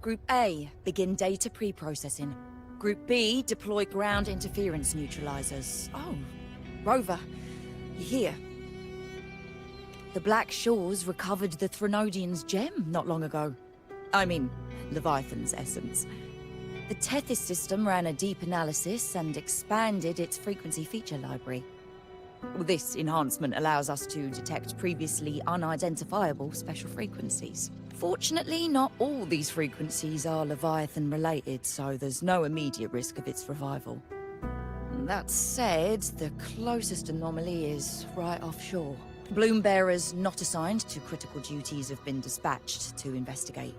Group A, begin data pre-processing. Group B, deploy ground interference neutralizers. Oh, Rover, you're here. The Black Shores recovered the Threnodian's gem not long ago. I mean, Leviathan's essence. The Tethys system ran a deep analysis and expanded its frequency feature library. This enhancement allows us to detect previously unidentifiable special frequencies. Fortunately, not all these frequencies are Leviathan-related, so there's no immediate risk of its revival. That said, the closest anomaly is right offshore. Bloom bearers not assigned to critical duties have been dispatched to investigate.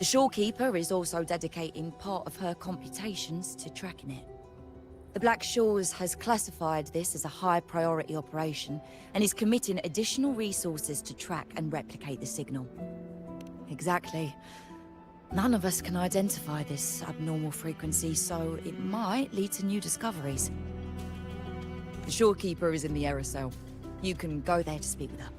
The Shorekeeper is also dedicating part of her computations to tracking it. The Black Shores has classified this as a high-priority operation and is committing additional resources to track and replicate the signal. Exactly. None of us can identify this abnormal frequency, so it might lead to new discoveries. The Shorekeeper is in the aerosol. You can go there to speak with her.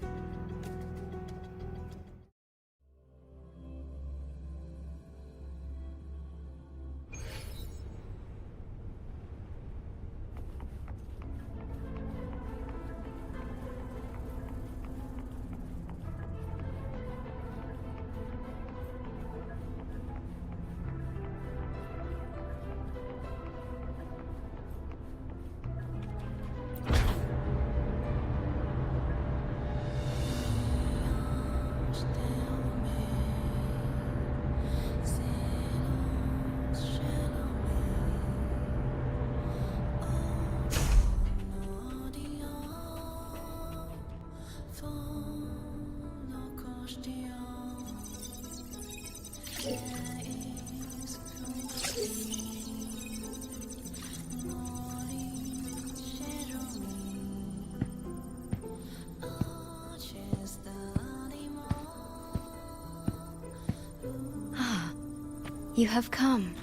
You have come.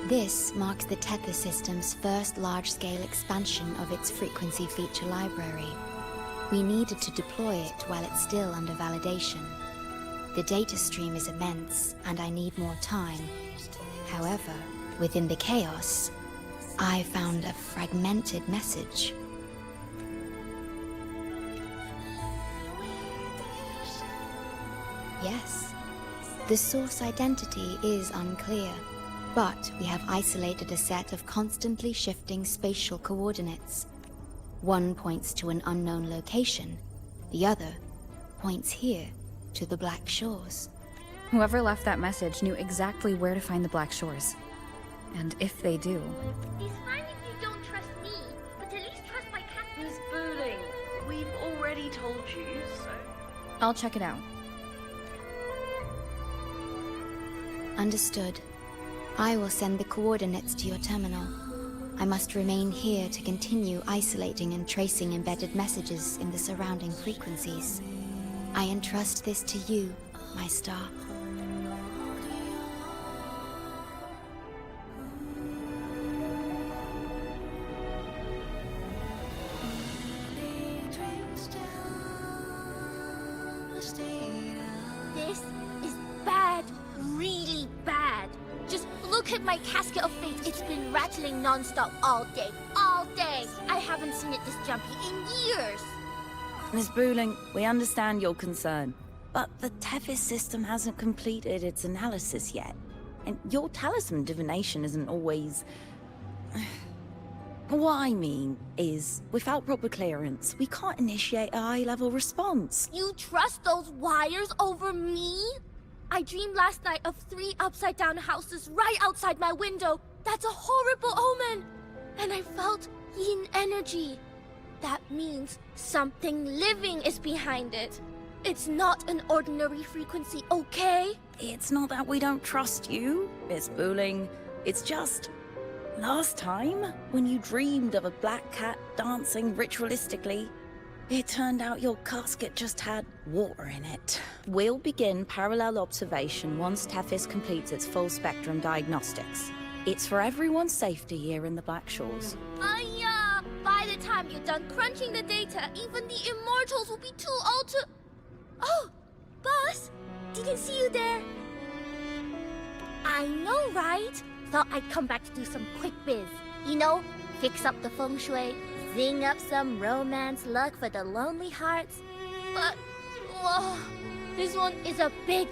This marks the Tethys system's first large-scale expansion of its frequency feature library. We needed to deploy it while it's still under validation. The data stream is immense, and I need more time. However, within the chaos, I found a fragmented message. Yes, the source identity is unclear, but we have isolated a set of constantly shifting spatial coordinates. One points to an unknown location, the other points here to the Black Shores. Whoever left that message knew exactly where to find the Black Shores. And if they do... It's fine if you don't trust me, but at least trust my cat. Miss Booling, we've already told you, so... I'll check it out. Understood. I will send the coordinates to your terminal. I must remain here to continue isolating and tracing embedded messages in the surrounding frequencies. I entrust this to you, my star. This is bad, really bad. Just look at my casket of fate. It's been rattling non-stop all day, all day. I haven't seen it this jumpy in years. Miss Booling, we understand your concern, but the Tethys system hasn't completed its analysis yet. And your talisman divination isn't always... What I mean is, without proper clearance, we can't initiate a high-level response. You trust those wires over me? I dreamed last night of 3 upside-down houses right outside my window. That's a horrible omen. And I felt yin energy. That means something living is behind it. It's not an ordinary frequency, okay? It's not that we don't trust you, Miss Booling. It's just... last time, when you dreamed of a black cat dancing ritualistically, it turned out your casket just had water in it. We'll begin parallel observation once Tethys completes its full spectrum diagnostics. It's for everyone's safety here in the Black Shores. By the time you're done crunching the data, even the immortals will be too old to... Oh! Boss! Didn't see you there. I know, right? Thought I'd come back to do some quick biz. You know, fix up the feng shui, zing up some romance luck for the lonely hearts. But, this one is a big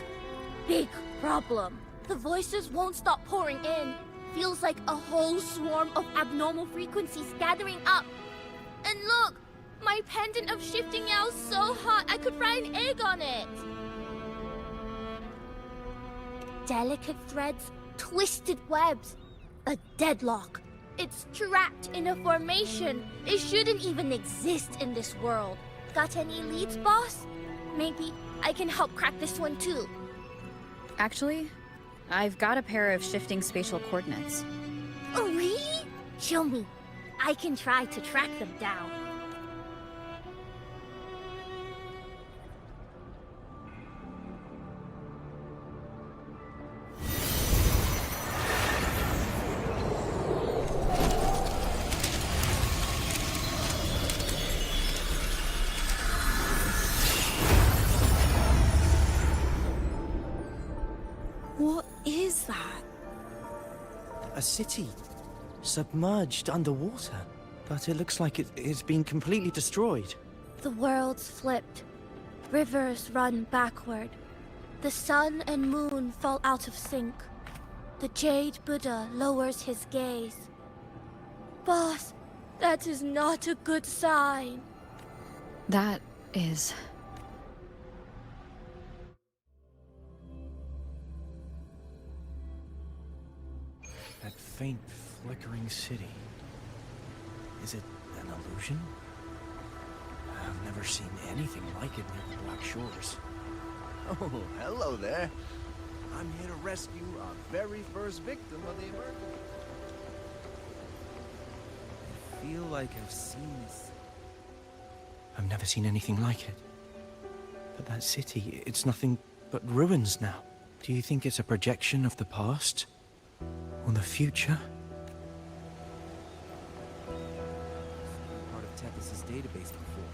problem. The voices won't stop pouring in. Feels like a whole swarm of abnormal frequencies gathering up. And look, my pendant of shifting yow's so hot I could fry an egg on it. Delicate threads, twisted webs, a deadlock. It's trapped in a formation. It shouldn't even exist in this world. Got any leads, boss? Maybe I can help crack this one too. Actually, I've got a pair of shifting spatial coordinates. Oh, really? Show me. I can try to track them down. What is that? A city, submerged underwater. But it looks like it's been completely destroyed. The world's flipped. Rivers run backward. The sun and moon fall out of sync. The Jade Buddha lowers his gaze. Boss, that is not a good sign. That is... That faint, flickering city. Is it an illusion? I've never seen anything like it near the Black Shores. Oh, hello there. I'm here to rescue our very first victim of the emergency. I feel like I've seen this. I've never seen anything like it. But that city, it's nothing but ruins now. Do you think it's a projection of the past? Or the future? Part of Tethys' database before.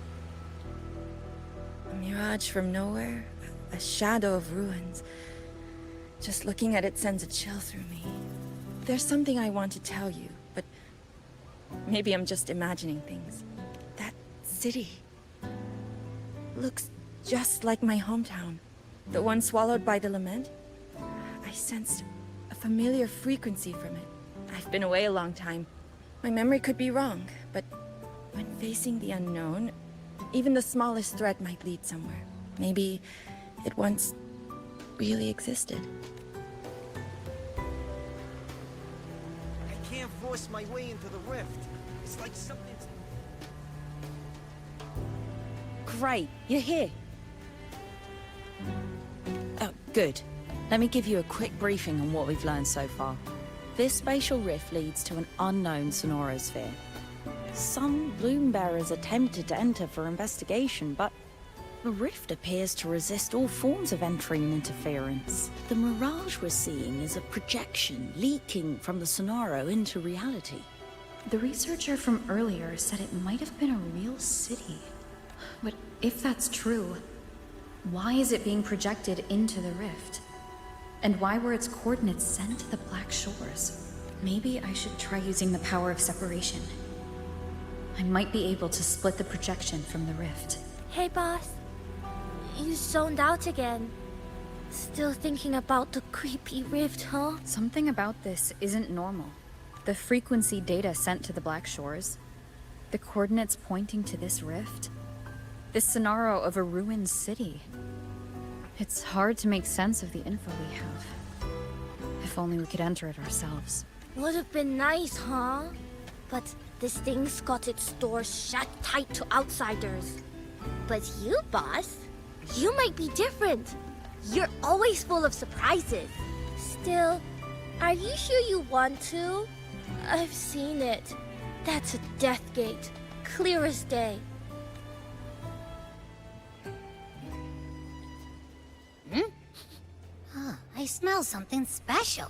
A mirage from nowhere, a shadow of ruins. Just looking at it sends a chill through me. There's something I want to tell you, but maybe I'm just imagining things. That city looks just like my hometown. The one swallowed by the lament. I sensed a familiar frequency from it. I've been away a long time. My memory could be wrong, but when facing the unknown, even the smallest thread might lead somewhere. Maybe it once really existed. I can't force my way into the rift. It's like something's... Great, you're here. Oh, good. Let me give you a quick briefing on what we've learned so far. This spatial rift leads to an unknown sonorosphere. Some bloom bearers attempted to enter for investigation, but the rift appears to resist all forms of entry and interference. The mirage we're seeing is a projection leaking from the sonoro into reality. The researcher from earlier said it might have been a real city. But if that's true, why is it being projected into the rift? And why were its coordinates sent to the Black Shores? Maybe I should try using the power of separation. I might be able to split the projection from the rift. Hey, boss. You zoned out again. Still thinking about the creepy rift, huh? Something about this isn't normal. The frequency data sent to the Black Shores, the coordinates pointing to this rift, this scenario of a ruined city. It's hard to make sense of the info we have. If only we could enter it ourselves. Would have been nice, huh? But this thing's got its doors shut tight to outsiders. But you, boss, you might be different. You're always full of surprises. Still, are you sure you want to? I've seen it. That's a death gate, clear as day. I smell something special.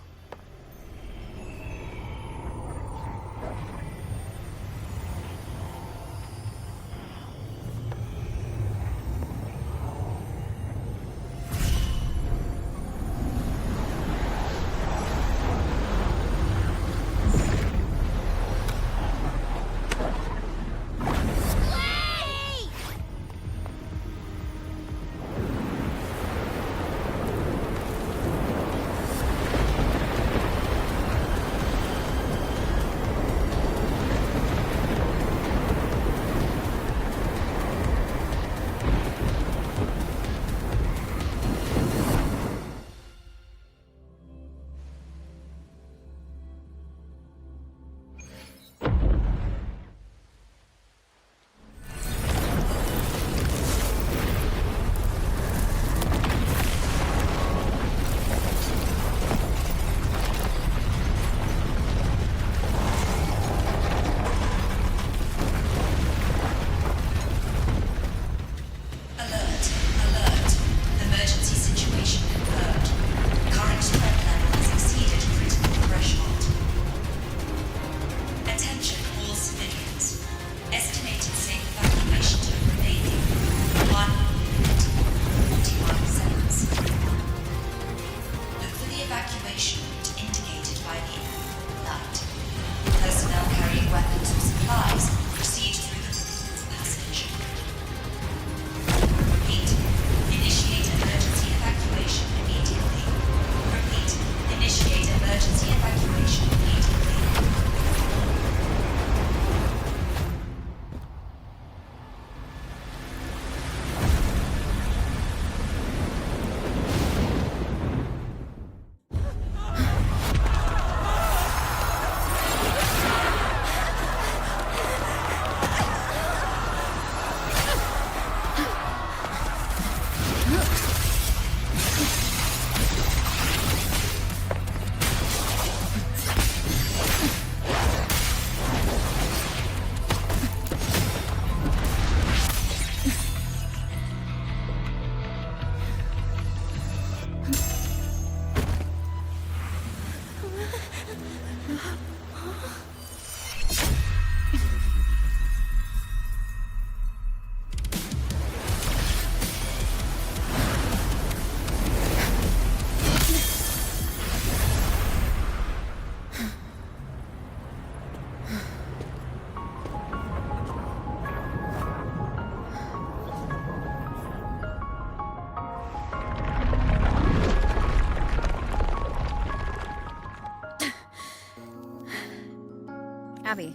Abby?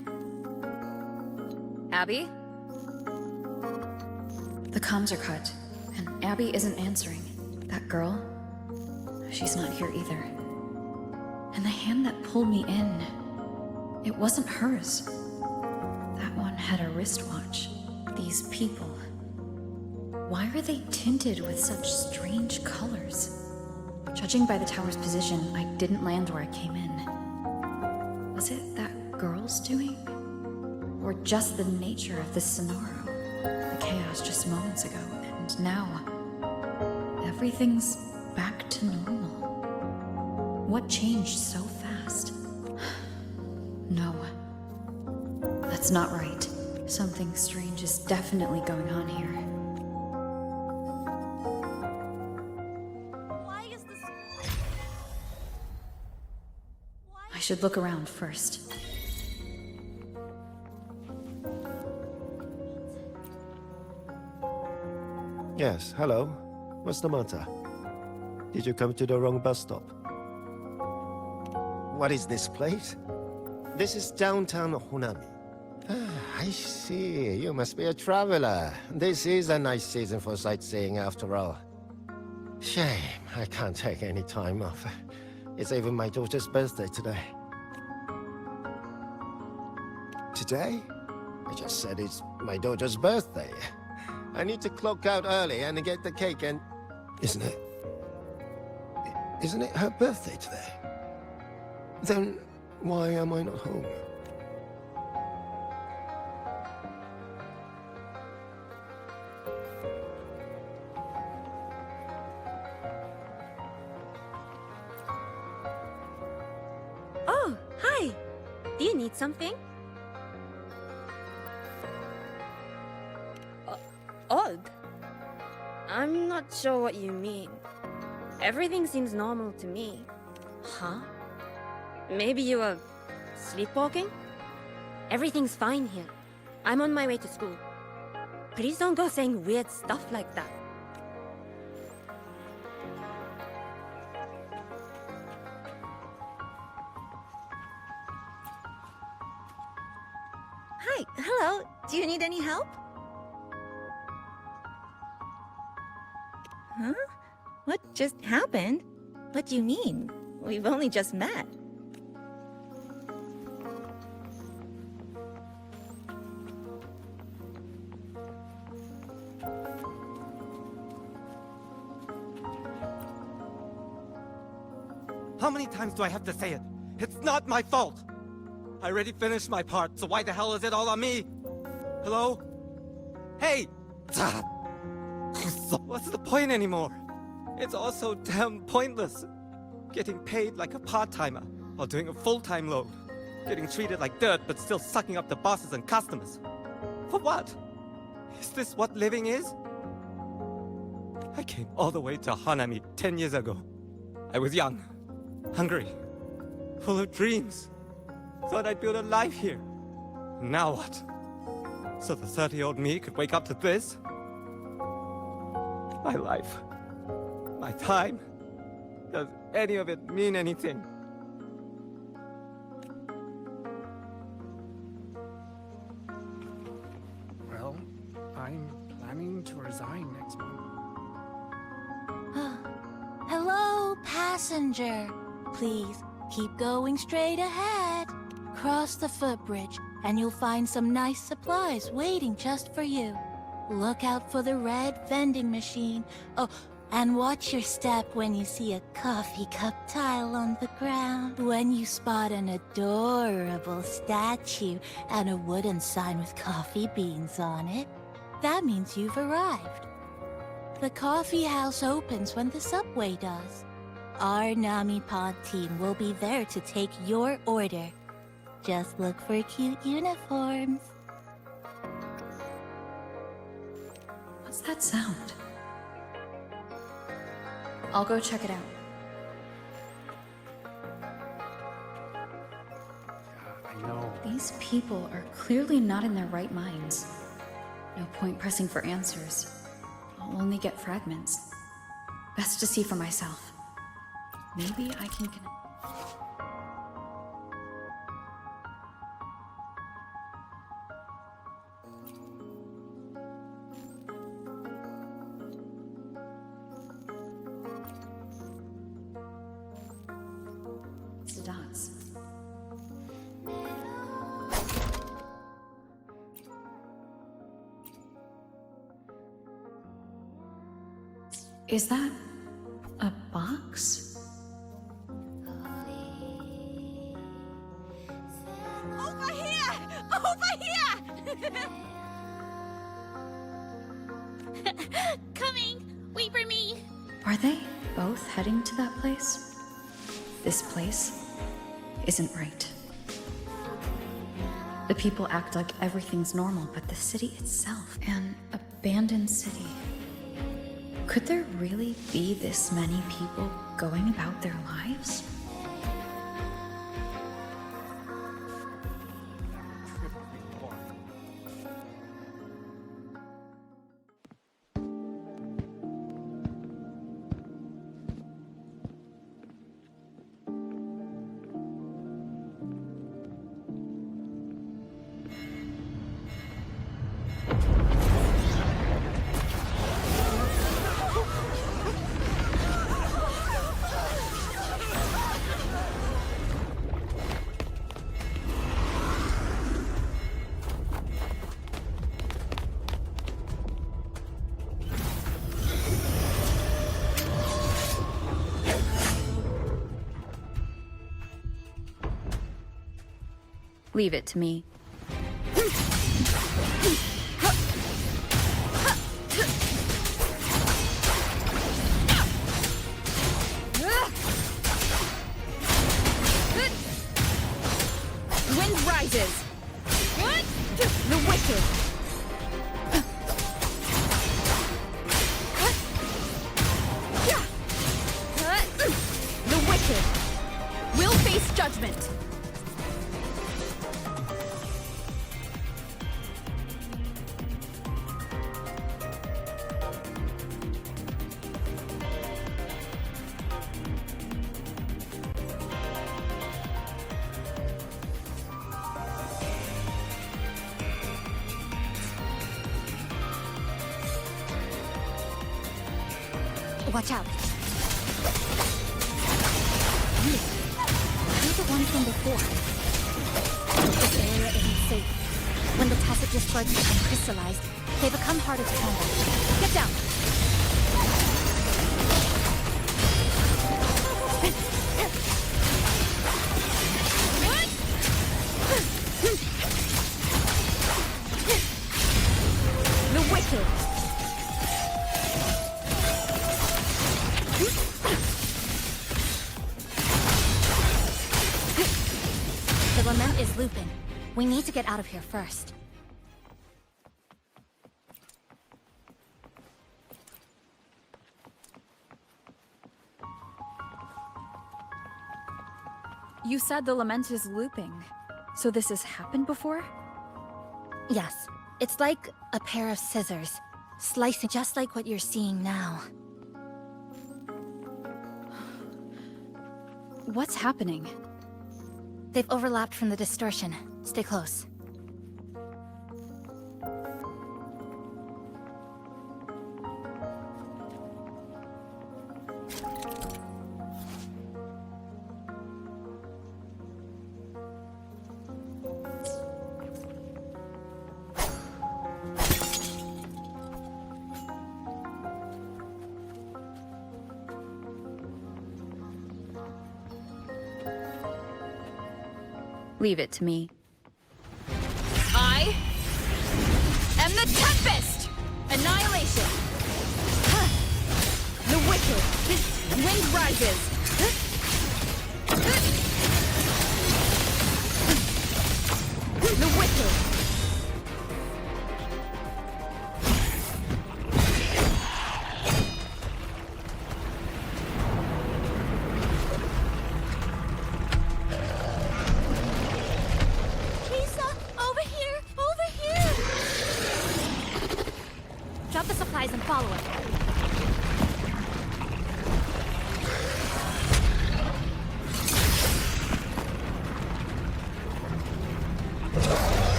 Abby? The comms are cut, and Abby isn't answering. That girl, she's not here either. And the hand that pulled me in, it wasn't hers. That one had a wristwatch. These people, why are they tinted with such strange colors? Judging by the tower's position, I didn't land where I came in. Was it that girl's doing? Or just the nature of this scenario? The chaos just moments ago, and now everything's back to normal. What changed so fast? No. That's not right. Something strange is definitely going on here. Why is this... I should look around first. Yes, hello. What's the matter? Did you come to the wrong bus stop? What is this place? This is downtown Honami. Ah, I see. You must be a traveler. This is a nice season for sightseeing after all. Shame, I can't take any time off. It's even my daughter's birthday today. Today? I just said it's my daughter's birthday. I need to clock out early and get the cake and... Isn't it her birthday today? Then why am I not home? Oh, hi! Do you need something? Odd? I'm not sure what you mean. Everything seems normal to me. Huh? Maybe you were sleepwalking? Everything's fine here. I'm on my way to school. Please don't go saying weird stuff like that. Hi, hello. Do you need any help? Huh? What just happened? What do you mean? We've only just met. How many times do I have to say it? It's not my fault! I already finished my part, so why the hell is it all on me? Hello? Hey! What's the point anymore? It's all so damn pointless. Getting paid like a part-timer while doing a full-time load. Getting treated like dirt but still sucking up the bosses and customers. For what? Is this what living is? I came all the way to Hanami 10 years ago. I was young, hungry, full of dreams. Thought I'd build a life here. Now what? So the 30-year-old me could wake up to this? My life, my time, does any of it mean anything? Well, I'm planning to resign next month. Hello, passenger. Please, keep going straight ahead. Cross the footbridge, and you'll find some nice supplies waiting just for you. Look out for the red vending machine. Oh, and watch your step when you see a coffee cup tile on the ground. When you spot an adorable statue and a wooden sign with coffee beans on it, that means you've arrived. The coffee house opens when the subway does. Our Nami Pod team will be there to take your order. Just look for cute uniforms. What's that sound? I'll go check it out. I know. These people are clearly not in their right minds. No point pressing for answers. I'll only get fragments. Best to see for myself. Maybe I can connect. Is that a box? Over here! Over here! Coming! Wait for me! Are they both heading to that place? This place isn't right. The people act like everything's normal, but the city itself, an abandoned city. Could there really be this many people going about their lives? Leave it to me. Wind rises! What? The wicked! The wicked! Will face judgment! Watch out. You're the one from before. This area isn't safe. When the tacit discords become crystallized, they become harder to combat. Get down! The wicked! The lament is looping. We need to get out of here first. You said the lament is looping. So this has happened before? Yes. It's like a pair of scissors, slicing just like what you're seeing now. What's happening? They've overlapped from the distortion. Stay close. Leave it to me. I am the Tempest! Annihilation! The wicked! Wind rises! The wicked! And follow it.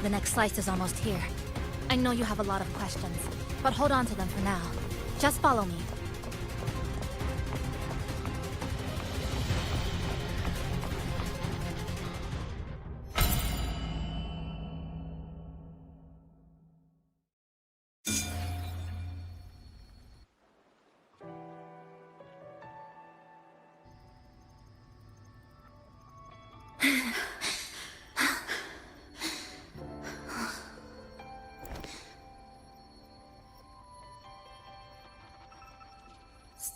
The next slice is almost here. I know you have a lot of questions, but hold on to them for now. Just follow me.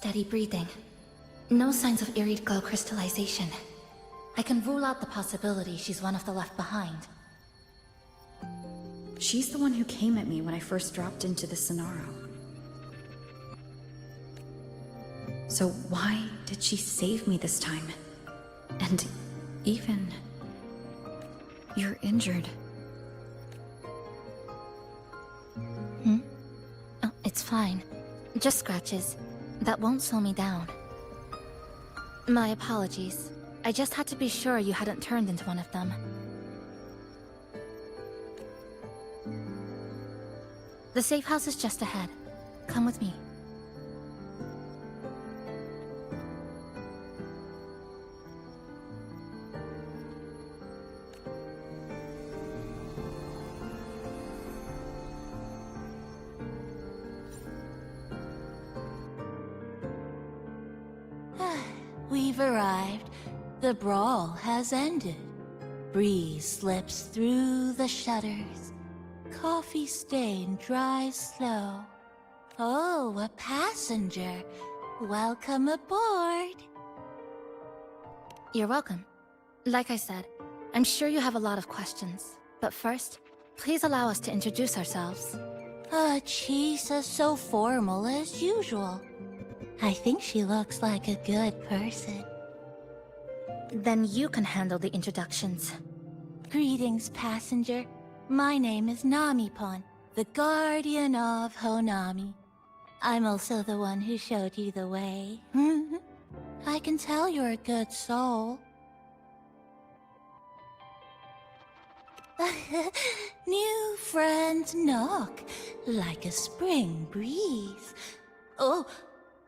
Steady breathing. No signs of iridical crystallization. I can rule out the possibility she's one of the left behind. She's the one who came at me when I first dropped into the Sonaro. So why did she save me this time? And even... you're injured. Oh, it's fine. Just scratches. That won't slow me down. My apologies. I just had to be sure you hadn't turned into one of them. The safe house is just ahead. Come with me. We've arrived. The brawl has ended. Breeze slips through the shutters. Coffee stain dries slow. Oh, a passenger. Welcome aboard. You're welcome. Like I said, I'm sure you have a lot of questions. But first, please allow us to introduce ourselves. Chisa's so formal as usual. I think she looks like a good person. Then you can handle the introductions. Greetings, passenger. My name is Namipon, the guardian of Honami. I'm also the one who showed you the way. I can tell you're a good soul. New friends knock like a spring breeze. Oh,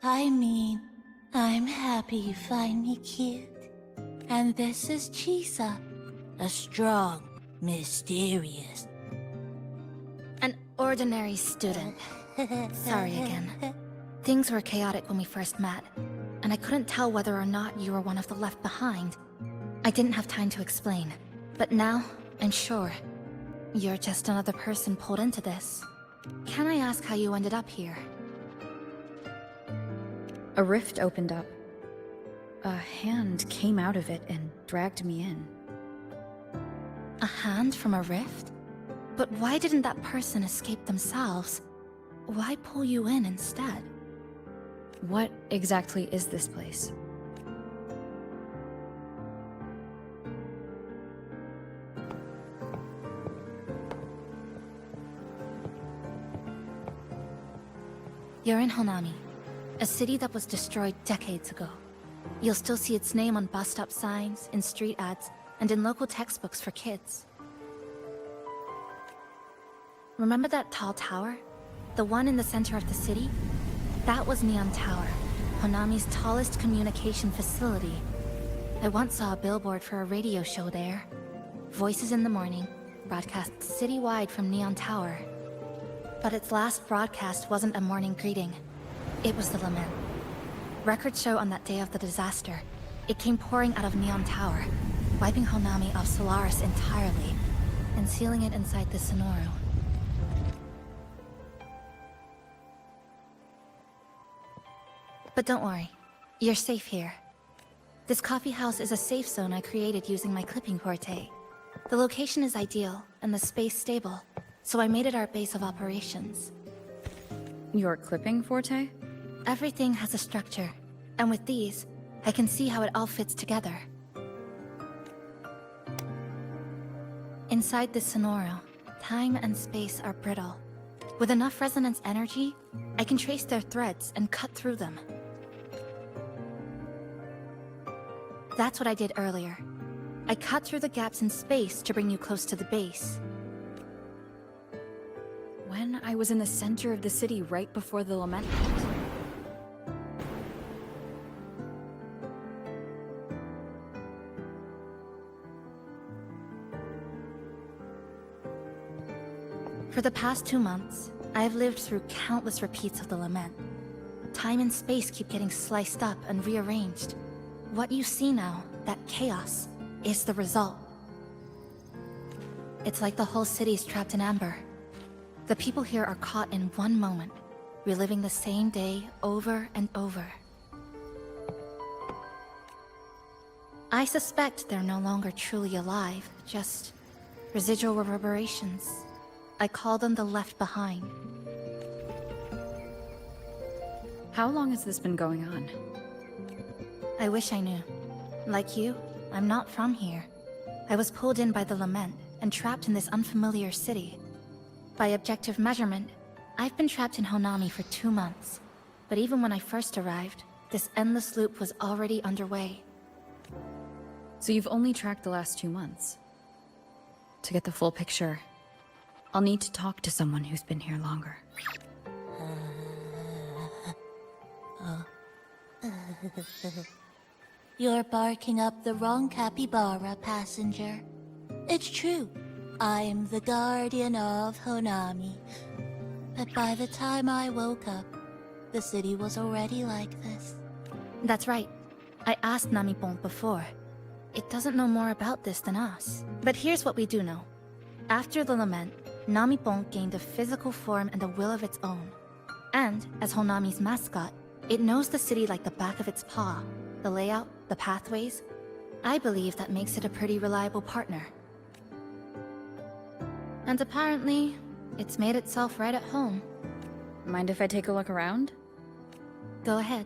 I mean, I'm happy you find me cute. And this is Chisa, a strong, mysterious... An ordinary student. Sorry again. Things were chaotic when we first met, and I couldn't tell whether or not you were one of the left behind. I didn't have time to explain, but now I'm sure. You're just another person pulled into this. Can I ask how you ended up here? A rift opened up. A hand came out of it and dragged me in. A hand from a rift? But why didn't that person escape themselves? Why pull you in instead? What exactly is this place? You're in Honami, a city that was destroyed decades ago. You'll still see its name on bus stop signs, in street ads, and in local textbooks for kids. Remember that tall tower? The one in the center of the city? That was Neon Tower, Honami's tallest communication facility. I once saw a billboard for a radio show there. Voices in the Morning, broadcast citywide from Neon Tower. But its last broadcast wasn't a morning greeting. It was the lament. Records show on that day of the disaster, it came pouring out of Neon Tower, wiping Honami off Solaris entirely, and sealing it inside the Sonoro. But don't worry, you're safe here. This coffee house is a safe zone I created using my clipping forte. The location is ideal, and the space stable, so I made it our base of operations. Your clipping forte? Everything has a structure, and with these, I can see how it all fits together. Inside this Sonoro, time and space are brittle. With enough resonance energy, I can trace their threads and cut through them. That's what I did earlier. I cut through the gaps in space to bring you close to the base. When I was in the center of the city right before the lament hit. For the past 2 months, I've lived through countless repeats of the lament. Time and space keep getting sliced up and rearranged. What you see now, that chaos, is the result. It's like the whole city's trapped in amber. The people here are caught in one moment, reliving the same day over and over. I suspect they're no longer truly alive, just residual reverberations. I call them the Left Behind. How long has this been going on? I wish I knew. Like you, I'm not from here. I was pulled in by the Lament and trapped in this unfamiliar city. By objective measurement, I've been trapped in Honami for 2 months. But even when I first arrived, this endless loop was already underway. So you've only tracked the last 2 months. To get the full picture, I'll need to talk to someone who's been here longer. You're barking up the wrong capybara, passenger. It's true. I'm the guardian of Honami. But by the time I woke up, the city was already like this. That's right. I asked Namipon before. It doesn't know more about this than us. But here's what we do know. After the Lament, Namipon gained a physical form and a will of its own. And, as Honami's mascot, it knows the city like the back of its paw. The layout, the pathways. I believe that makes it a pretty reliable partner. And apparently, it's made itself right at home. Mind if I take a look around? Go ahead.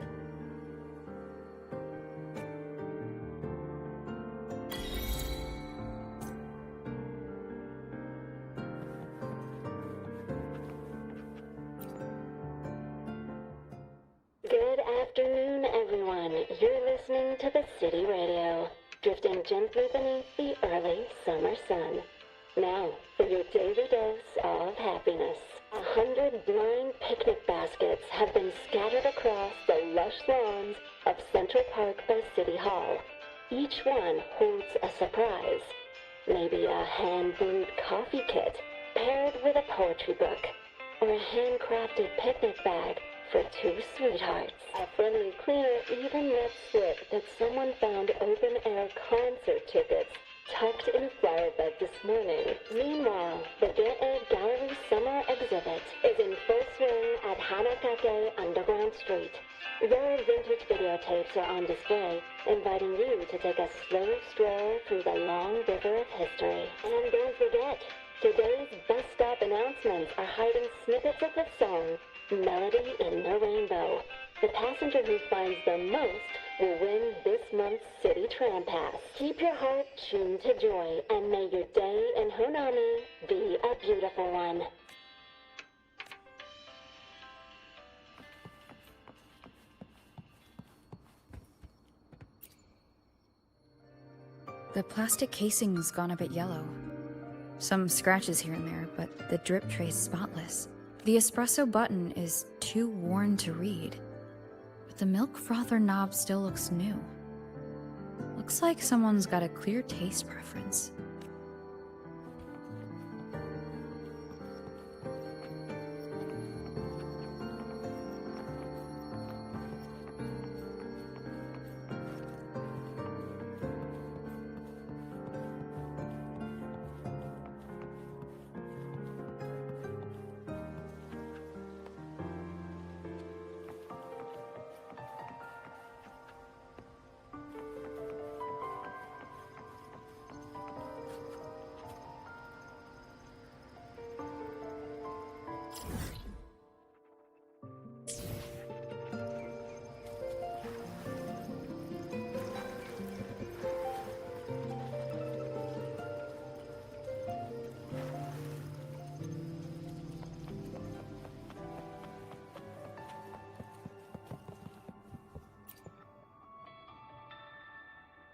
Good afternoon, everyone. You're listening to the City Radio, drifting gently beneath the early summer sun. Now, for your daily dose of happiness. 100 blind picnic baskets have been scattered across the lush lawns of Central Park by City Hall. Each one holds a surprise. Maybe a hand-brewed coffee kit paired with a poetry book, or a handcrafted picnic bag for 2 sweethearts. A friendly cleaner even let slip that someone found open-air concert tickets tucked in a flower bed this morning. Meanwhile, the Get A Gallery Summer Exhibit is in full swing at Hanakake Underground Street. Rare vintage videotapes are on display, inviting you to take a slow stroll through the long river of history. And don't forget, today's bus stop announcements are hiding snippets of the song Melody in the Rainbow. The passenger who finds the most will win this month's City Tram Pass. Keep your heart tuned to joy, and may your day in Honami be a beautiful one. The plastic casing's gone a bit yellow. Some scratches here and there, but the drip tray's spotless. The espresso button is too worn to read, but the milk frother knob still looks new. Looks like someone's got a clear taste preference.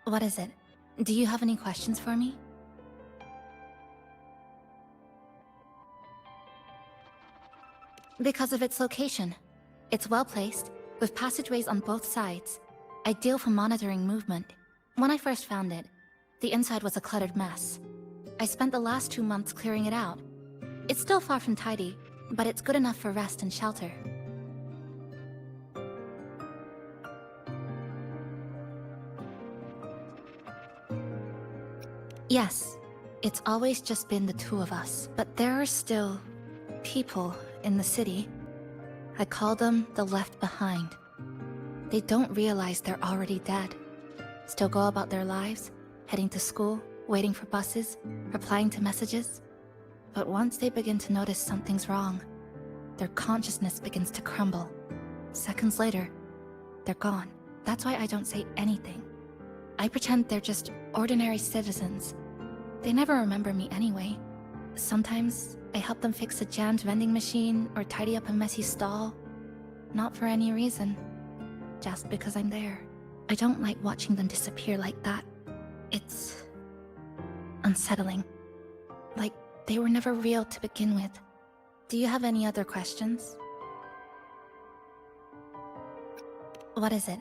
What is it? Do you have any questions for me? Because of its location. It's well placed, with passageways on both sides, ideal for monitoring movement. When I first found it, the inside was a cluttered mess. I spent the last 2 months clearing it out. It's still far from tidy, but it's good enough for rest and shelter. Yes, it's always just been the 2 of us, but there are still people in the city. I call them the Left Behind. They don't realize they're already dead. still go about their lives, heading to school, waiting for buses, replying to messages. But once they begin to notice something's wrong, their consciousness begins to crumble. Seconds later, they're gone. That's why I don't say anything. I pretend they're just ordinary citizens. They never remember me anyway. Sometimes I help them fix a jammed vending machine or tidy up a messy stall. Not for any reason, just because I'm there. I don't like watching them disappear like that. It's unsettling. Like they were never real to begin with. Do you have any other questions? What is it?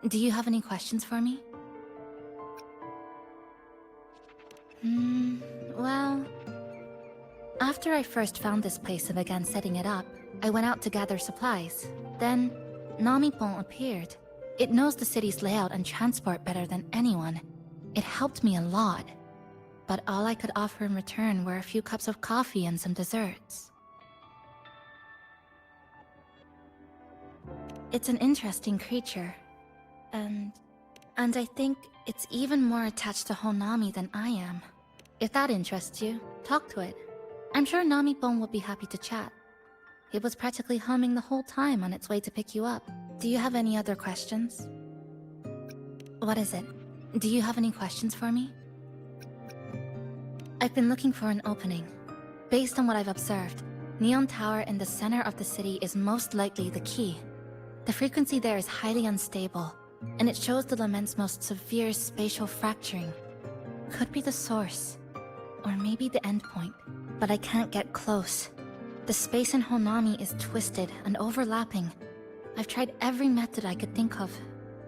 Do you have any questions for me? Well... After I first found this place and began setting it up, I went out to gather supplies. Then, Namipon appeared. It knows the city's layout and transport better than anyone. It helped me a lot. But all I could offer in return were a few cups of coffee and some desserts. It's an interesting creature. And I think it's even more attached to Honami than I am. If that interests you, talk to it. I'm sure Namipon would be happy to chat. It was practically humming the whole time on its way to pick you up. Do you have any other questions? What is it? Do you have any questions for me? I've been looking for an opening. Based on what I've observed, Neon Tower in the center of the city is most likely the key. The frequency there is highly unstable, and it shows the lament's most severe spatial fracturing. Could be the source, or maybe the endpoint, but I can't get close. The space in Honami is twisted and overlapping. I've tried every method I could think of,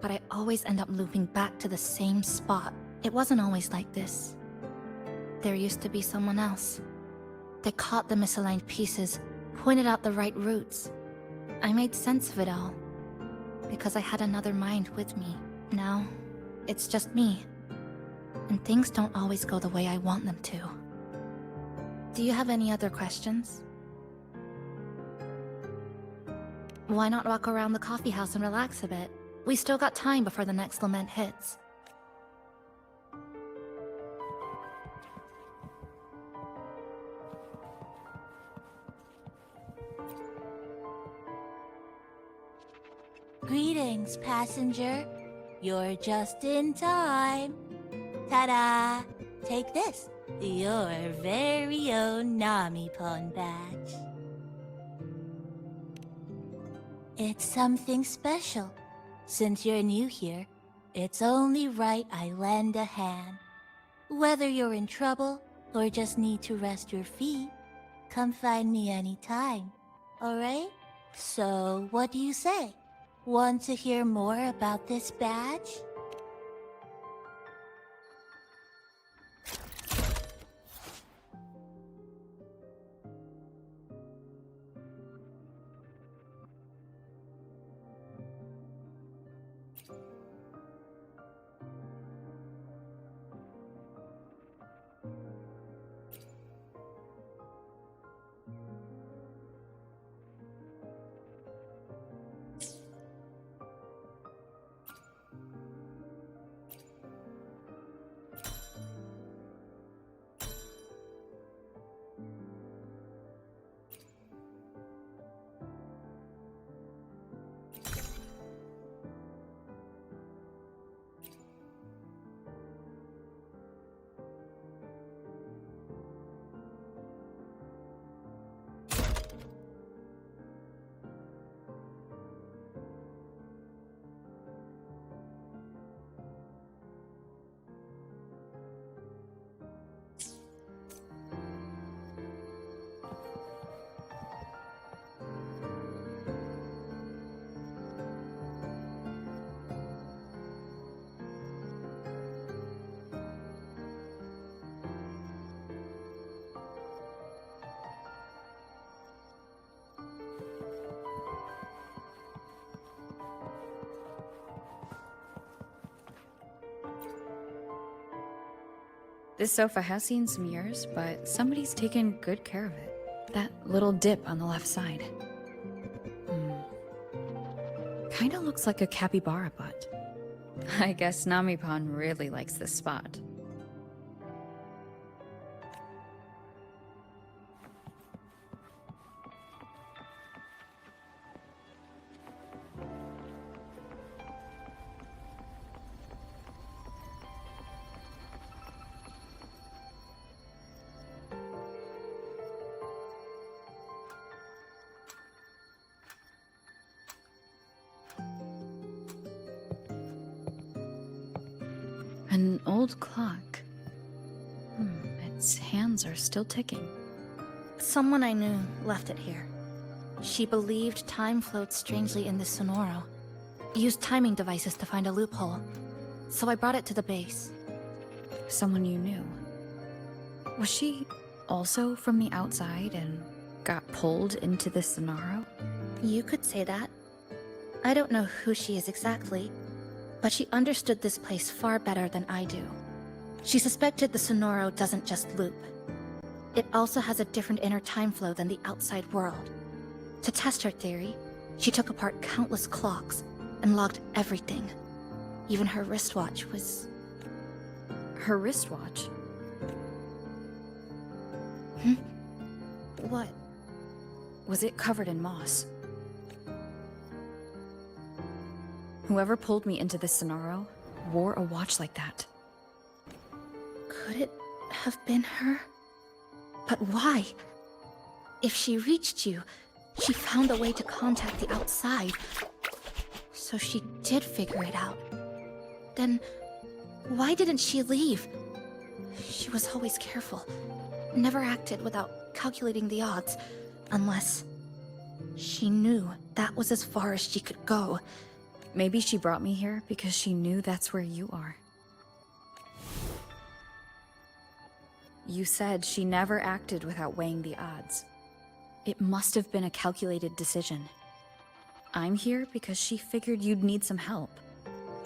but I always end up looping back to the same spot. It wasn't always like this. There used to be someone else. They caught the misaligned pieces, pointed out the right routes. I made sense of it all, because I had another mind with me. Now, it's just me. And things don't always go the way I want them to. Do you have any other questions? Why not walk around the coffee house and relax a bit? We still got time before the next lament hits. Greetings, passenger. You're just in time. Ta-da! Take this, your very own Namipon badge. It's something special. Since you're new here, it's only right I lend a hand. Whether you're in trouble or just need to rest your feet, come find me anytime, alright? So, what do you say? Want to hear more about this badge? This sofa has seen some years, but somebody's taken good care of it. That little dip on the left side. Kinda looks like a capybara butt. I guess Namipon really likes this spot. An old clock. Its hands are still ticking. Someone I knew left it here. She believed time flowed strangely in the Sonoro. Used timing devices to find a loophole. So I brought it to the base. Someone you knew. Was she also from the outside and got pulled into the Sonoro? You could say that. I don't know who she is exactly, but she understood this place far better than I do. She suspected the Sonoro doesn't just loop. It also has a different inner time flow than the outside world. To test her theory, she took apart countless clocks and logged everything. Even her wristwatch was... Her wristwatch? What? Was it covered in moss? Whoever pulled me into this Sonoro wore a watch like that. Could it have been her? But why? If she reached you, she found a way to contact the outside. So she did figure it out. Then, why didn't she leave? She was always careful. Never acted without calculating the odds. Unless... she knew that was as far as she could go. Maybe she brought me here because she knew that's where you are. You said she never acted without weighing the odds. It must have been a calculated decision. I'm here because she figured you'd need some help.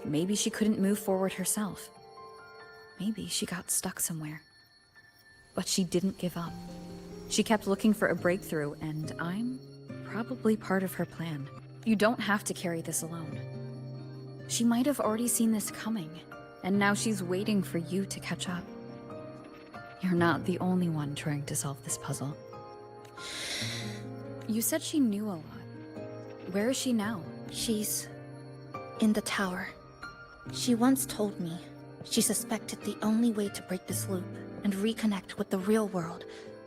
Maybe she couldn't move forward herself. Maybe she got stuck somewhere. But she didn't give up. She kept looking for a breakthrough, and I'm probably part of her plan. You don't have to carry this alone. She might have already seen this coming, and now she's waiting for you to catch up. You're not the only one trying to solve this puzzle. You said she knew a lot. Where is she now? She's... in the tower. She once told me she suspected the only way to break this loop and reconnect with the real world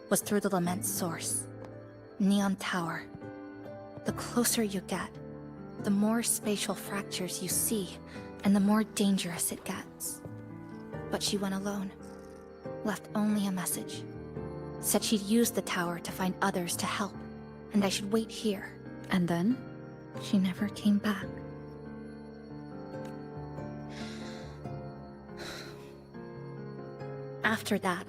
was through the Lament's source. Neon Tower. The closer you get, the more spatial fractures you see, and the more dangerous it gets. But she went alone. Left only a message. Said she'd use the tower to find others to help, and I should wait here. And then? She never came back. After that,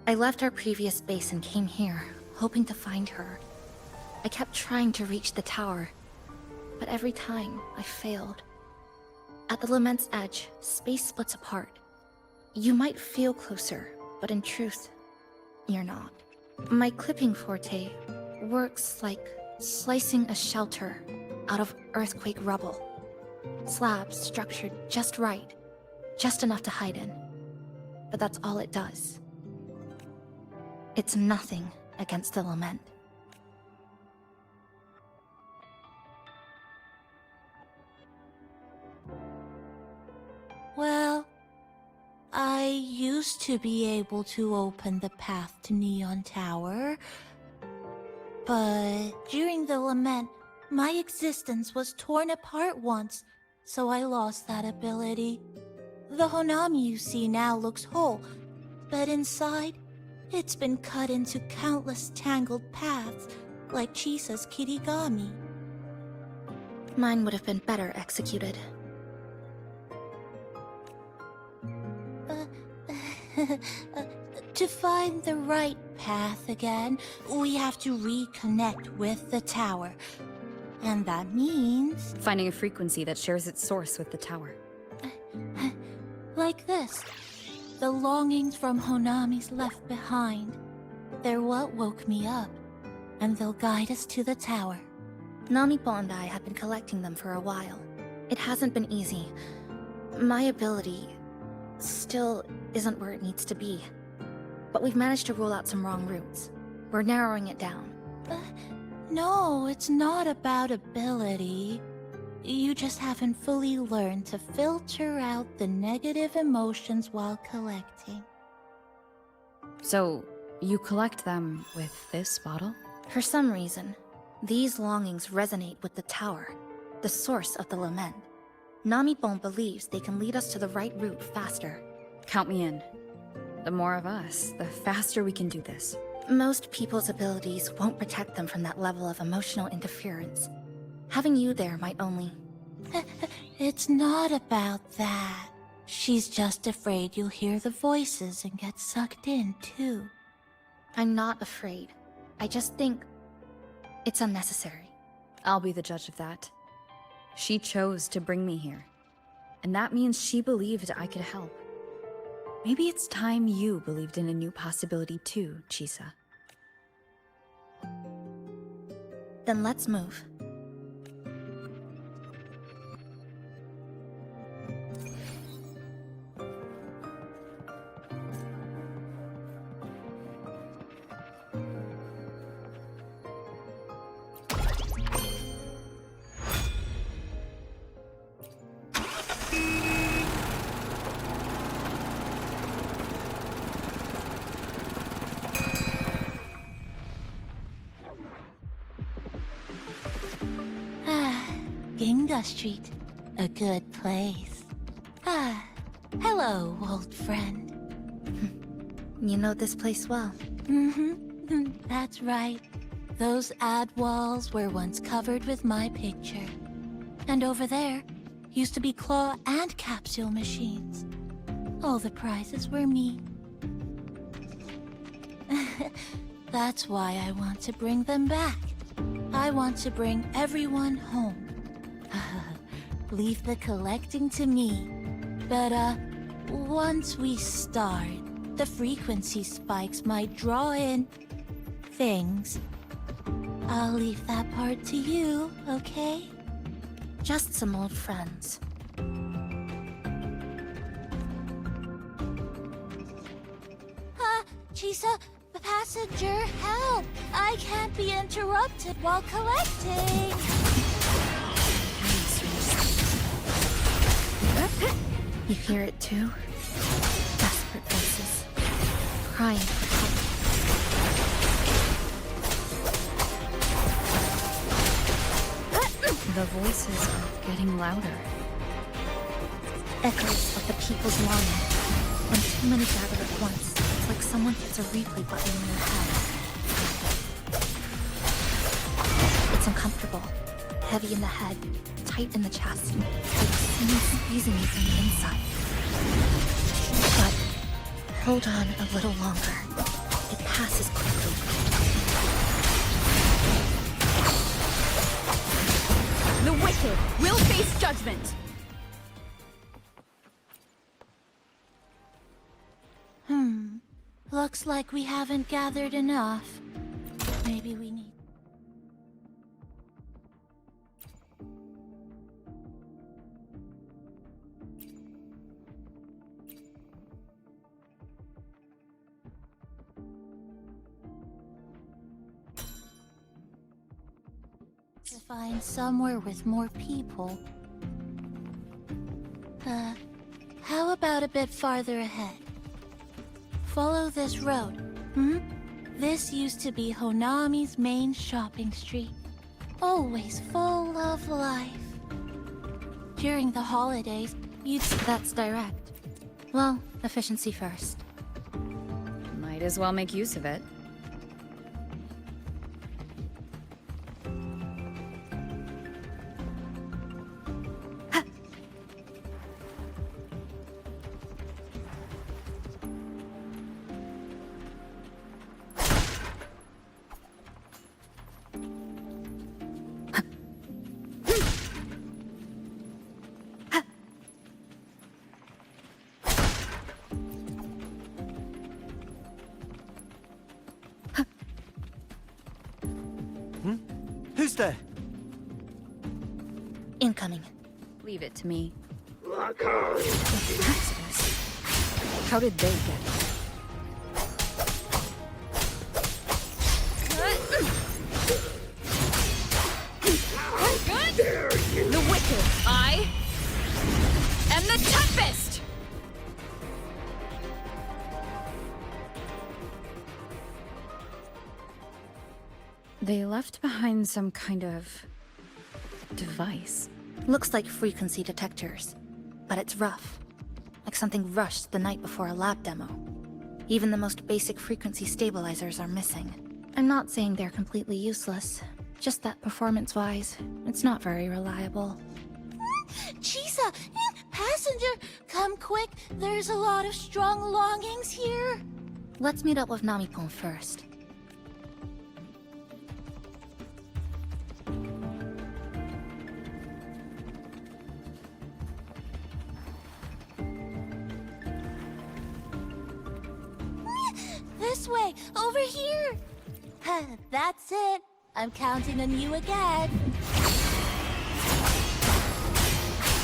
I left our previous base and came here, hoping to find her. I kept trying to reach the tower, but every time I failed. At the Lament's edge, space splits apart. You might feel closer, but in truth, you're not. My clipping forte works like slicing a shelter out of earthquake rubble. Slabs structured just right, just enough to hide in. But that's all it does. It's nothing against the Lament. Well, I used to be able to open the path to Neon Tower, but during the Lament, my existence was torn apart once, so I lost that ability. The Honami you see now looks whole, but inside, it's been cut into countless tangled paths, like Chisa's Kirigami. Mine would have been better executed. To find the right path again, we have to reconnect with the tower. And that means... finding a frequency that shares its source with the tower. Like this. The longings from Honami's left behind. They're what woke me up, and they'll guide us to the tower. Namipo and I have been collecting them for a while. It hasn't been easy, My ability still isn't where it needs to be. But we've managed to rule out some wrong routes. We're narrowing it down. No, it's not about ability. You just haven't fully learned to filter out the negative emotions while collecting. So, you collect them with this bottle? For some reason, these longings resonate with the tower, the source of the lament. Namipon believes they can lead us to the right route faster. Count me in. The more of us, the faster we can do this. Most people's abilities won't protect them from that level of emotional interference. Having you there might only... It's not about that. She's just afraid you'll hear the voices and get sucked in, too. I'm not afraid. I just think... it's unnecessary. I'll be the judge of that. She chose to bring me here. And that means she believed I could help. Maybe it's time you believed in a new possibility too, Chisa. Then let's move. Ginga Street. A good place. Hello, old friend. You know this place well. Mm-hmm. That's right. Those ad walls were once covered with my picture. And over there used to be claw and capsule machines. All the prizes were me. That's why I want to bring them back. I want to bring everyone home. Leave the collecting to me. But, once we start, the frequency spikes might draw in... things. I'll leave that part to you, okay? Just some old friends. Chisa, passenger, help! I can't be interrupted while collecting! You hear it too? Desperate voices. Crying for help. The voices are getting louder. Echoes of the people's longing. When too many gather at once, it's like someone hits a replay button in their head. It's uncomfortable. Heavy in the head, tight in the chest, like someone squeezing you from the inside. But hold on a little longer. It passes quickly. The wicked will face judgment! Looks like we haven't gathered enough. Maybe we need... to find somewhere with more people. How about a bit farther ahead? Follow this road, This used to be Honami's main shopping street. Always full of life. During the holidays, you'd... That's direct. Well, efficiency first. Might as well make use of it. Who's there? Incoming. Leave it to me. How did they get it? The Wicked, I am the Tempest! They left behind some kind of device. Looks like frequency detectors, but it's rough. Like something rushed the night before a lab demo. Even the most basic frequency stabilizers are missing. I'm not saying they're completely useless, just that performance-wise, it's not very reliable. Chisa, passenger, come quick. There's a lot of strong longings here. Let's meet up with Namipon first. This way, over here. That's it. I'm counting on you again.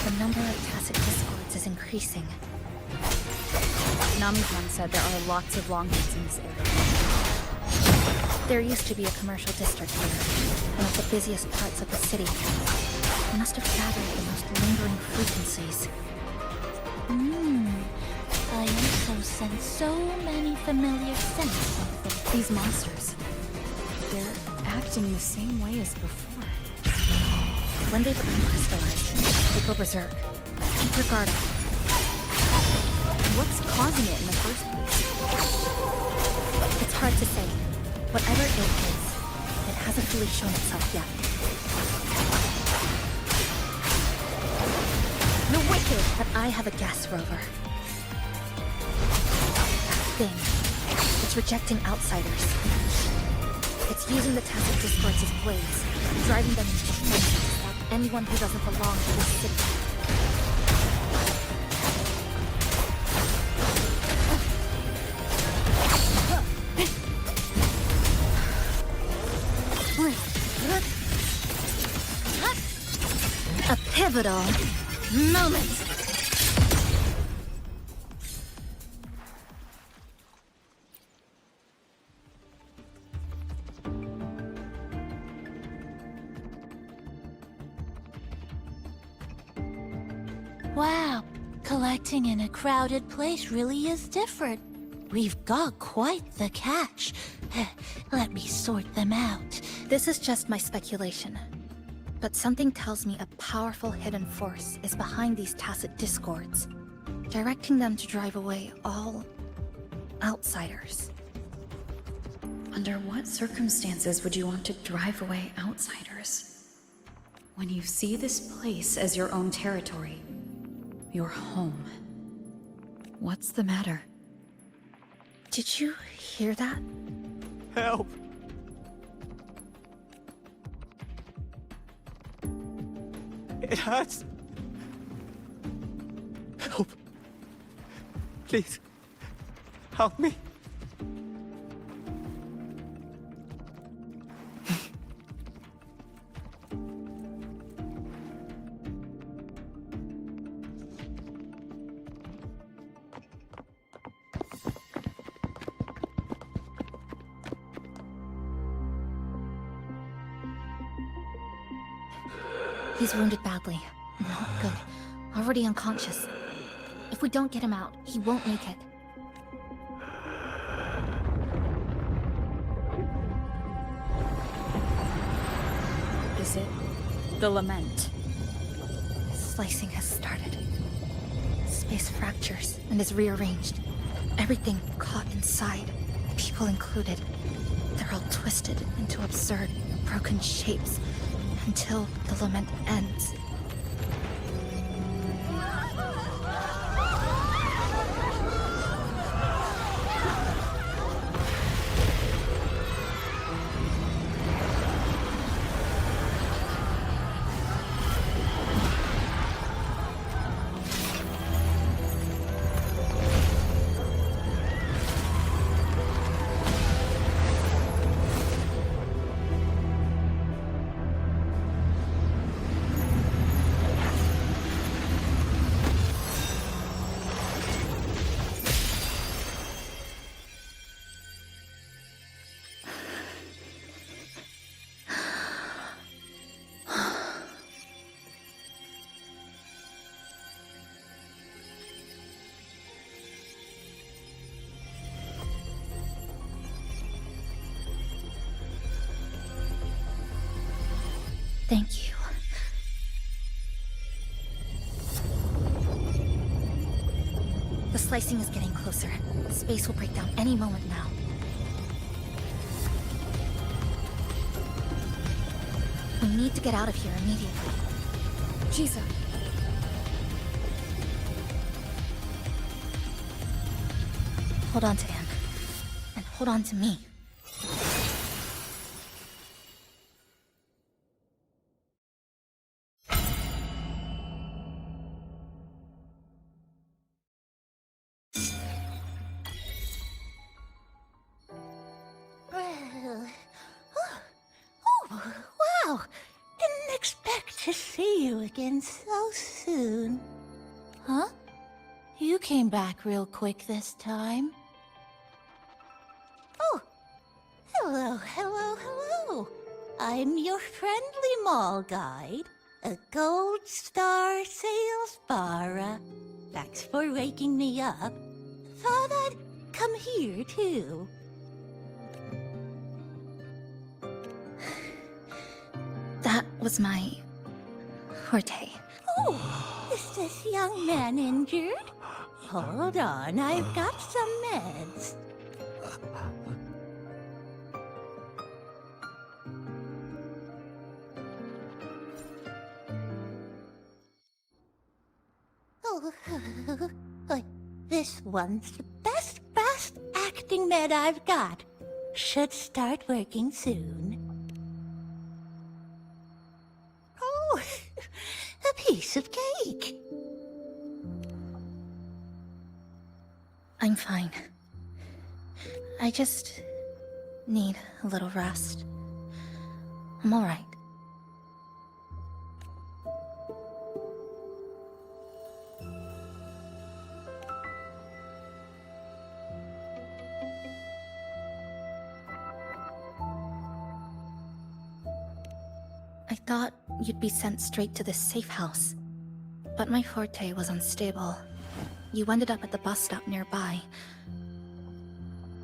The number of tacit discords is increasing. Namipon said there are lots of longings in this area. There used to be a commercial district here, one of the busiest parts of the city. It must have gathered the most lingering frequencies. I also sense so many familiar scents of them. These monsters, they're acting the same way as before. When they become crystallized, they go berserk. Keep your guard up. What's causing it in the first place? It's hard to say. Whatever it is, it hasn't fully shown itself yet. The Wicked! But I have a guess, Rover. That thing. It's rejecting outsiders. It's using the tacit discords as blades, driving them into flames to stop anyone who doesn't belong to this city. A pivotal moment. Wow, collecting in a crowded place really is different. We've got quite the catch. Let me sort them out. This is just my speculation. But something tells me a powerful hidden force is behind these tacit discords, directing them to drive away all outsiders. Under what circumstances would you want to drive away outsiders? When you see this place as your own territory, your home. What's the matter? Did you hear that? Help! It hurts. Help. Please. Help me. He's wounded badly. Not good. Already unconscious. If we don't get him out, he won't make it. Is it the lament? Slicing has started. Space fractures and is rearranged. Everything caught inside, people included. They're all twisted into absurd, broken shapes until the lament ends. Thank you. The slicing is getting closer. Space will break down any moment now. We need to get out of here immediately. Jesus. Hold on to him. And hold on to me. Wow! Didn't expect to see you again so soon. Huh? You came back real quick this time. Oh! Hello, hello, hello! I'm your friendly mall guide, a Gold Star Sales Barra. Thanks for waking me up. Thought I'd come here, too. That was my forte. Oh, is this young man injured? Hold on, I've got some meds. Oh, this one's the best acting med I've got. Should start working soon. Oh, a piece of cake. I'm fine. I just need a little rest. I'm all right. I thought you'd be sent straight to this safe house, but my forte was unstable. You ended up at the bus stop nearby,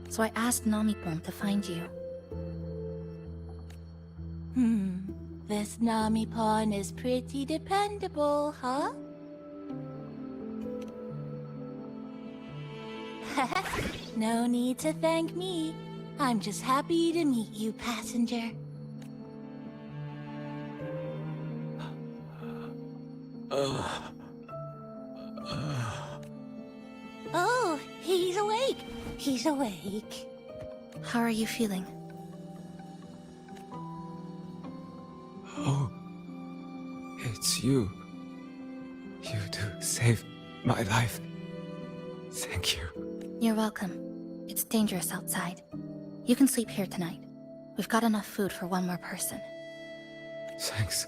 so I asked Namipon to find you. This Namipon is pretty dependable, huh? No need to thank me. I'm just happy to meet you, passenger. Oh, he's awake. He's awake. How are you feeling? Oh, it's you. You two saved my life. Thank you. You're welcome. It's dangerous outside. You can sleep here tonight. We've got enough food for one more person. Thanks.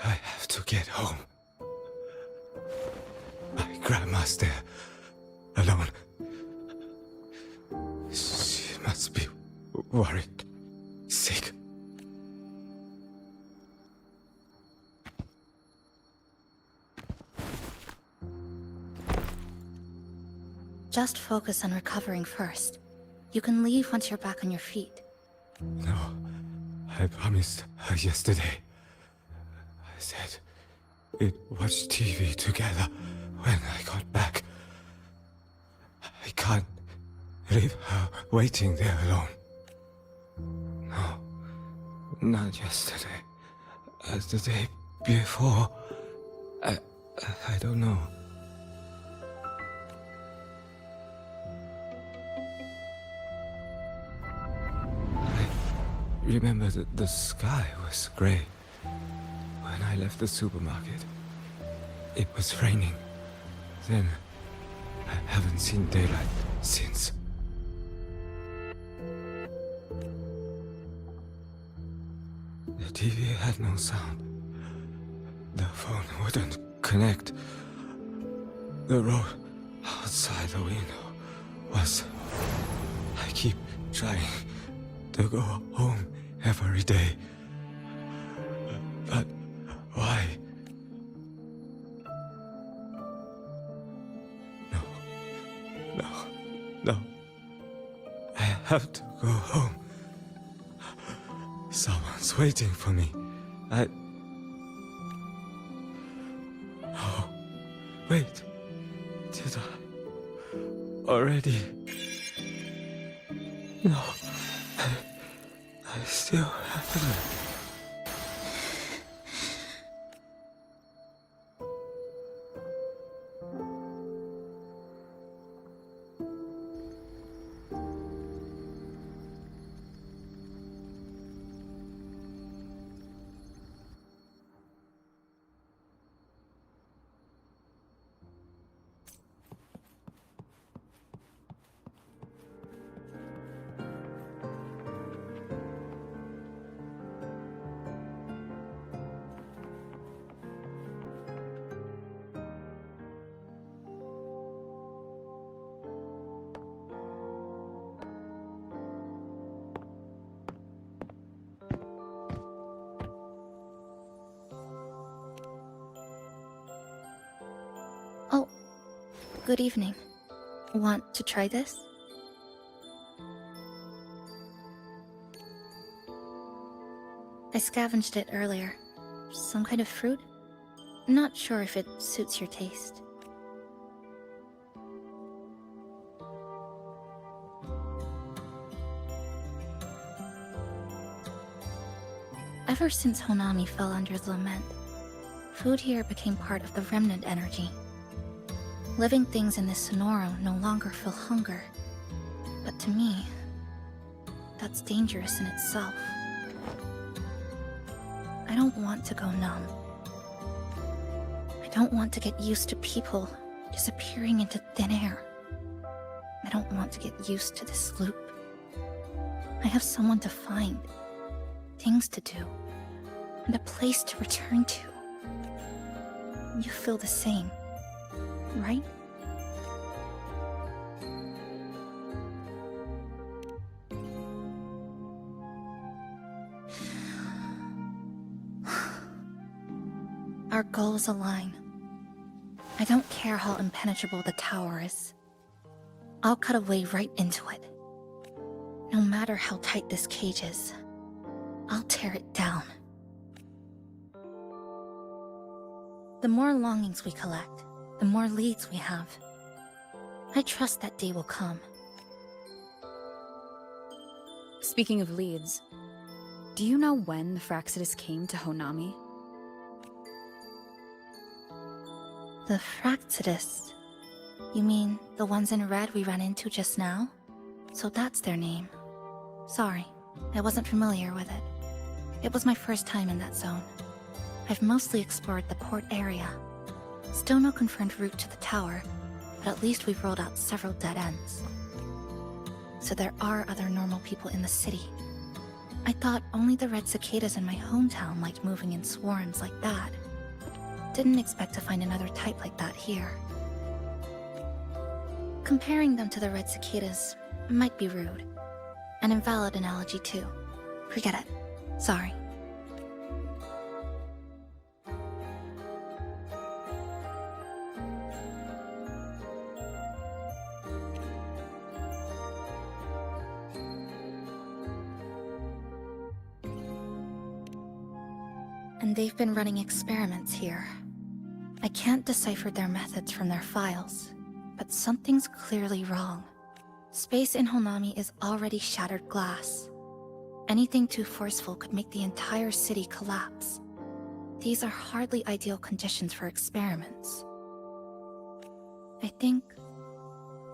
I have to get home. My grandma's there, alone. She must be worried, sick. Just focus on recovering first. You can leave once you're back on your feet. No, I promised her yesterday. I said we'd watch TV together when I got back. I can't leave her waiting there alone. No, not yesterday. The day before. I don't know. I remember that the sky was gray when I left the supermarket. It was raining. Then I haven't seen daylight since. The TV had no sound. The phone wouldn't connect. The road outside the window was... I keep trying to go home every day. But why? No. I have to go home. Someone's waiting for me Oh, wait. Did I already? No. I still haven't. Oh, good evening. Want to try this? I scavenged it earlier. Some kind of fruit? Not sure if it suits your taste. Ever since Honami fell under the lament, food here became part of the remnant energy. Living things in this Sonoro no longer feel hunger. But to me, that's dangerous in itself. I don't want to go numb. I don't want to get used to people disappearing into thin air. I don't want to get used to this loop. I have someone to find, things to do, and a place to return to. You feel the same, right? Our goals align. I don't care how impenetrable the tower is. I'll cut a way right into it. No matter how tight this cage is, I'll tear it down. The more longings we collect, the more leads we have. I trust that day will come. Speaking of leads, do you know when the Fractsidus came to Honami? The Fractsidus? You mean the ones in red we ran into just now? So that's their name. Sorry, I wasn't familiar with it. It was my first time in that zone. I've mostly explored the port area. Still no confirmed route to the tower, but at least we've rolled out several dead ends. So there are other normal people in the city. I thought only the red cicadas in my hometown liked moving in swarms like that. Didn't expect to find another type like that here. Comparing them to the red cicadas might be rude. An invalid analogy too. Forget it. Sorry. And they've been running experiments here. I can't decipher their methods from their files, but something's clearly wrong. Space in Honami is already shattered glass. Anything too forceful could make the entire city collapse. These are hardly ideal conditions for experiments. I think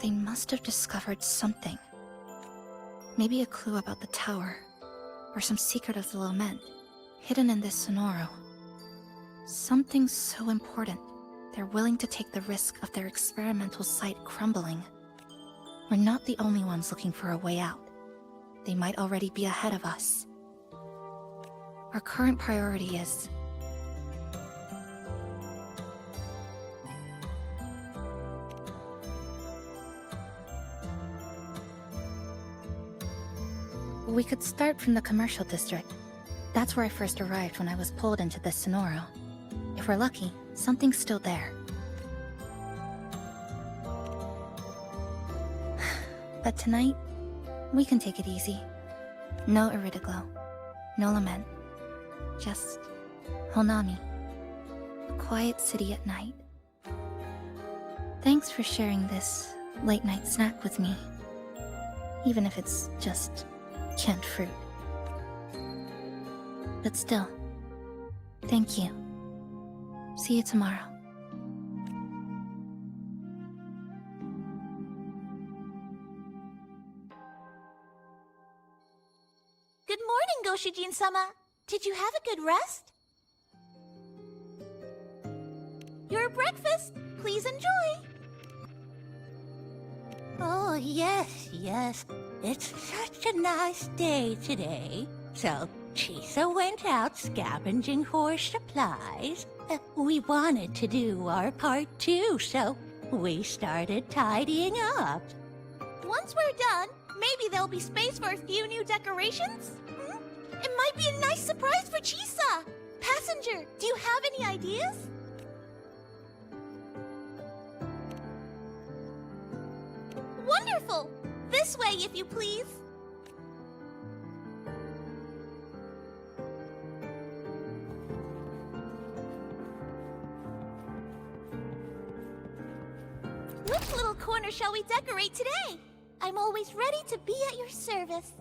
they must have discovered something. Maybe a clue about the tower, or some secret of the lament, hidden in this Sonoro. Something so important, they're willing to take the risk of their experimental site crumbling. We're not the only ones looking for a way out. They might already be ahead of us. Our current priority is... We could start from the commercial district. That's where I first arrived when I was pulled into the Sonoro. If we're lucky, something's still there. But tonight, we can take it easy. No Iridoglow, no lament, just Honami. A quiet city at night. Thanks for sharing this late-night snack with me. Even if it's just canned fruit. But still, thank you. See you tomorrow. Good morning, Goshijin-sama. Did you have a good rest? Your breakfast, please enjoy. Oh, yes. It's such a nice day today. So, Chisa went out scavenging for supplies. We wanted to do our part too, so we started tidying up. Once we're done, maybe there'll be space for a few new decorations? It might be a nice surprise for Chisa! Passenger, do you have any ideas? Wonderful! This way, if you please. Which little corner shall we decorate today? I'm always ready to be at your service.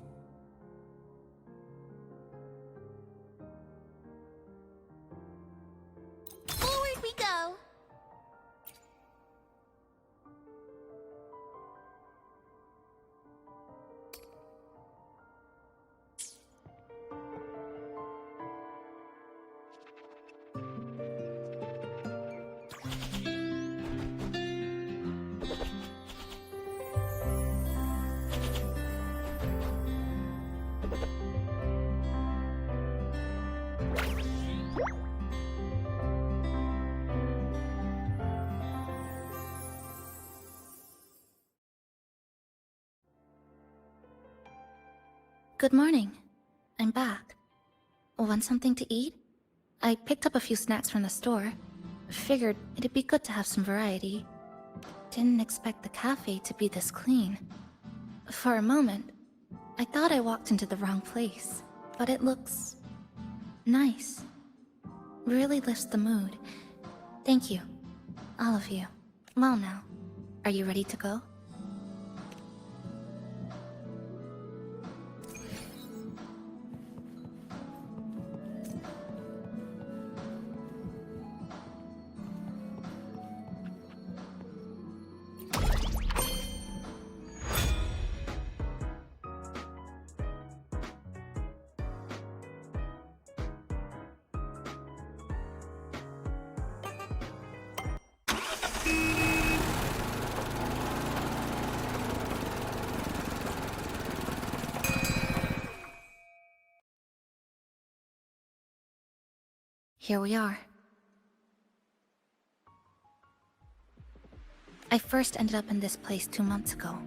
Forward we go. Good morning. I'm back. Want something to eat? I picked up a few snacks from the store. Figured it'd be good to have some variety. Didn't expect the cafe to be this clean. For a moment, I thought I walked into the wrong place. But it looks nice. Really lifts the mood. Thank you. All of you. Well now, are you ready to go? Here we are. I first ended up in this place 2 months ago.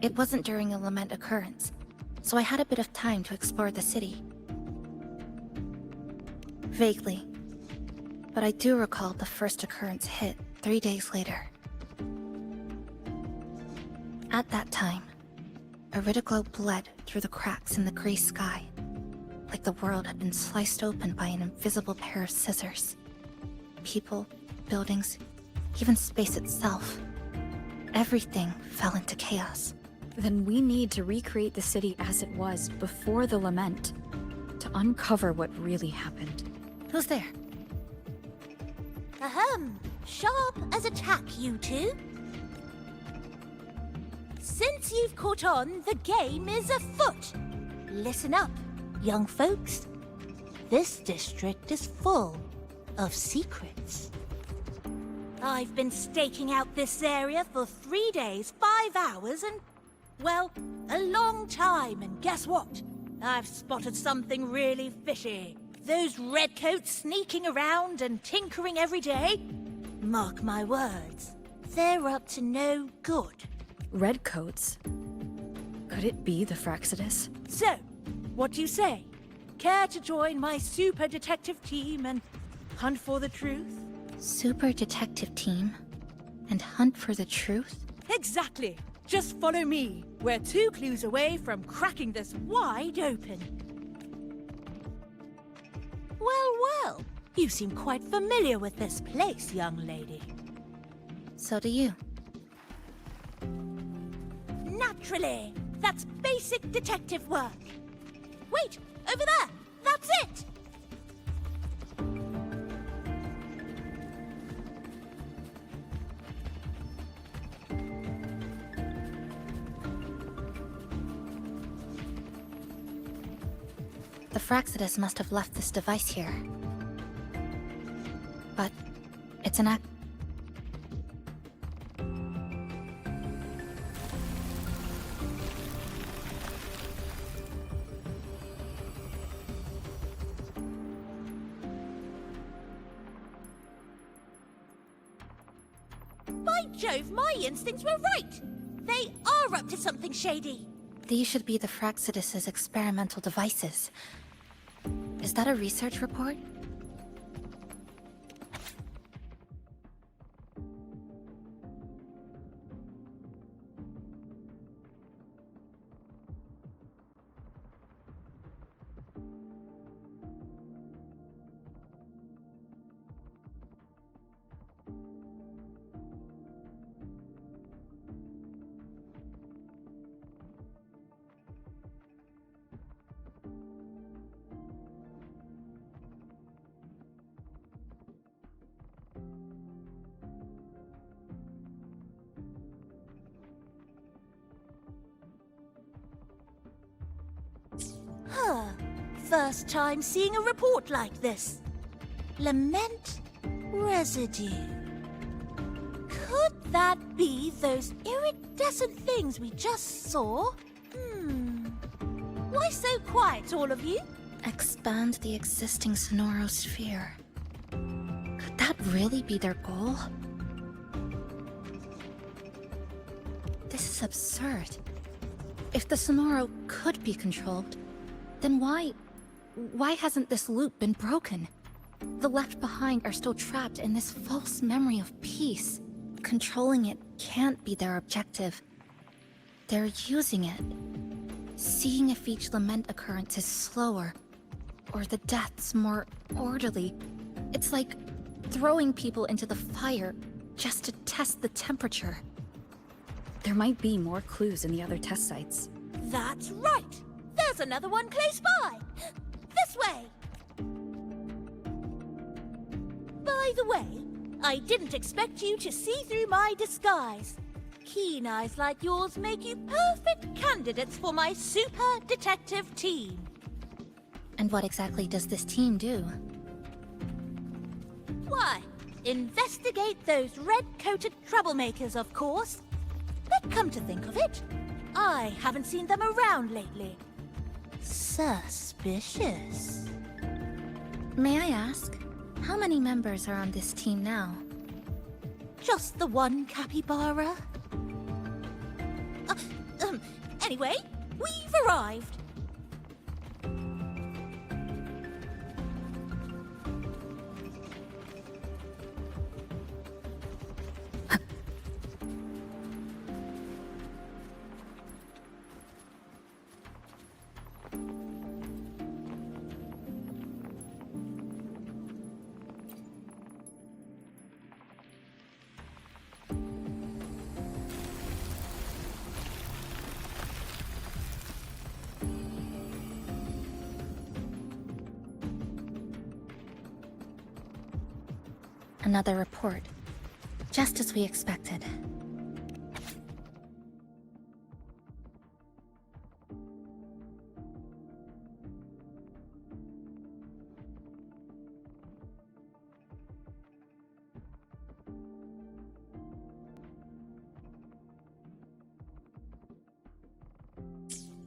It wasn't during a lament occurrence, so I had a bit of time to explore the city. Vaguely, but I do recall the first occurrence hit 3 days later. At that time, Iridoglow bled through the cracks in the gray sky, like the world had been sliced open by an invisible pair of scissors. People, buildings, even space itself. Everything fell into chaos. Then we need to recreate the city as it was before the lament, to uncover what really happened. Who's there? Ahem. Sharp as a tack, you two. Since you've caught on, the game is afoot. Listen up, young folks. This district is full of secrets. I've been staking out this area for 3 days, 5 hours, and, well, a long time, and guess what? I've spotted something really fishy. Those redcoats sneaking around and tinkering every day? Mark my words, they're up to no good. Redcoats? Could it be the Fraxidus? So, what do you say? Care to join my super detective team and hunt for the truth? Super detective team? And hunt for the truth? Exactly! Just follow me. We're 2 clues away from cracking this wide open. Well, well. You seem quite familiar with this place, young lady. So do you. Naturally. That's basic detective work. Wait, over there! That's it! The Fraxidus must have left this device here. But it's an act. By Jove, my instincts were right! They are up to something shady! These should be the Fraxidus's experimental devices. Is that a research report? Huh. First time seeing a report like this. Lament residue. Could that be those iridescent things we just saw? Why so quiet, all of you? Expand the existing sonorosphere. Could that really be their goal? This is absurd. If the Sonoro could be controlled, then why hasn't this loop been broken? The left behind are still trapped in this false memory of peace. Controlling it can't be their objective. They're using it. Seeing if each lament occurrence is slower, or the deaths more orderly. It's like throwing people into the fire just to test the temperature. There might be more clues in the other test sites. That's right! There's another one close by! This way! By the way, I didn't expect you to see through my disguise. Keen eyes like yours make you perfect candidates for my super detective team. And what exactly does this team do? Why, investigate those red-coated troublemakers, of course. But come to think of it, I haven't seen them around lately. Suspicious. May I ask, how many members are on this team now? Just the one capybara. Anyway, we've arrived. Another report. Just as we expected.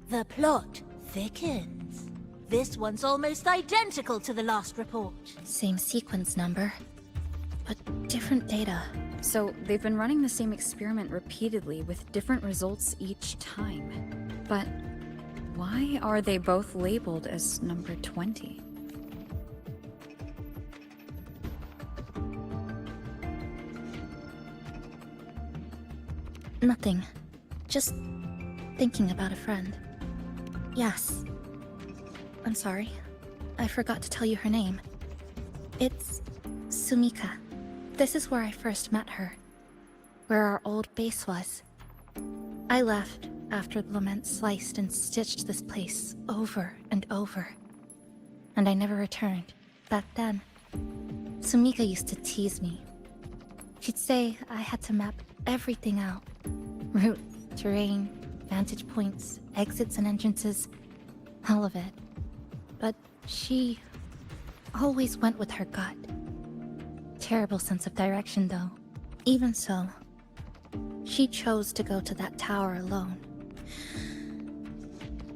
The plot thickens. This one's almost identical to the last report. Same sequence number, but different data. So they've been running the same experiment repeatedly with different results each time. But why are they both labeled as number 20? Nothing. Just thinking about a friend. Yes. I'm sorry. I forgot to tell you her name. It's Sumika. This is where I first met her. Where our old base was. I left after the lament sliced and stitched this place over and over. And I never returned. Back then, Sumika used to tease me. She'd say I had to map everything out. Route, terrain, vantage points, exits and entrances. All of it. But she always went with her gut. Terrible sense of direction, though. Even so, she chose to go to that tower alone.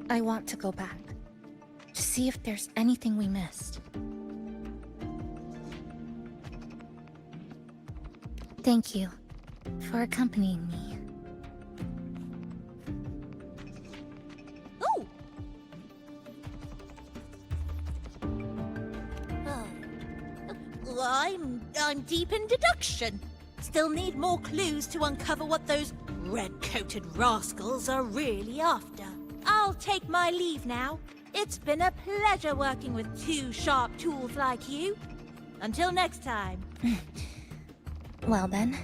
I want to go back, to see if there's anything we missed. Thank you for accompanying me. Oh! I'm deep in deduction. Still need more clues to uncover what those red-coated rascals are really after. I'll take my leave now. It's been a pleasure working with two sharp tools like you. Until next time. Well then,